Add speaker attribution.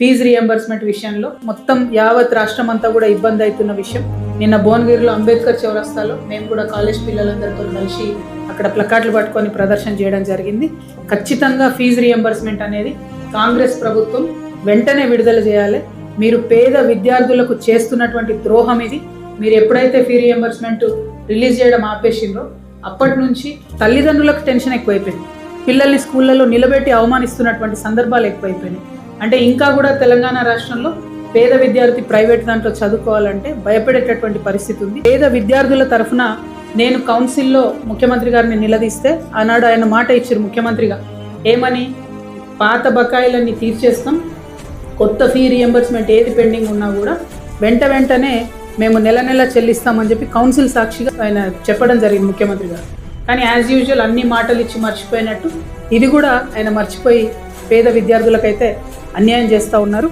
Speaker 1: Fee reimbursement విషయంలో మొత్తం యావత్ రాష్ట్రం అంతా కూడా ఇబ్బంది అవుతున్న విషయం. నిన్న భువనగిరిలో అంబేద్కర్ చౌరస్తాలో మేము కూడా కాలేజ్ పిల్లలందరితో కలిసి అక్కడ ప్లకార్డులు పట్టుకొని ప్రదర్శన చేయడం జరిగింది. ఖచ్చితంగా ఫీజు రియంబర్స్మెంట్ అనేది కాంగ్రెస్ ప్రభుత్వం వెంటనే విడుదల చేయాలి. మీరు పేద విద్యార్థులకు చేస్తున్నటువంటి ద్రోహం ఇది. మీరు ఎప్పుడైతే ఫీ రియంబర్స్మెంట్ రిలీజ్ చేయడం ఆపేసిండ్రో అప్పటి నుంచి తల్లిదండ్రులకు టెన్షన్ ఎక్కువైపోయింది. పిల్లల్ని స్కూళ్ళలో నిలబెట్టి అవమానిస్తున్నటువంటి సందర్భాలు ఎక్కువైపోయినాయి. అంటే ఇంకా కూడా తెలంగాణ రాష్ట్రంలో పేద విద్యార్థి ప్రైవేట్ దాంట్లో చదువుకోవాలంటే భయపడేటటువంటి పరిస్థితి ఉంది. పేద విద్యార్థుల తరఫున నేను కౌన్సిల్లో ముఖ్యమంత్రి గారిని నిలదీస్తే ఆనాడు ఆయన మాట ఇచ్చారు ముఖ్యమంత్రిగా, ఏమని, పాత బకాయిలన్నీ తీర్చేస్తాం, కొత్త ఫీ రియంబర్స్మెంట్ ఏది పెండింగ్ ఉన్నా కూడా వెంటనే మేము నెల నెల చెల్లిస్తామని చెప్పి కౌన్సిల్ సాక్షిగా ఆయన చెప్పడం జరిగింది ముఖ్యమంత్రి గారు. కానీ యాజ్ యూజువల్ అన్ని మాటలు ఇచ్చి మర్చిపోయినట్టు ఇది కూడా ఆయన మర్చిపోయి పేద విద్యార్థులకైతే అన్యాయం చేస్తూ ఉన్నారు.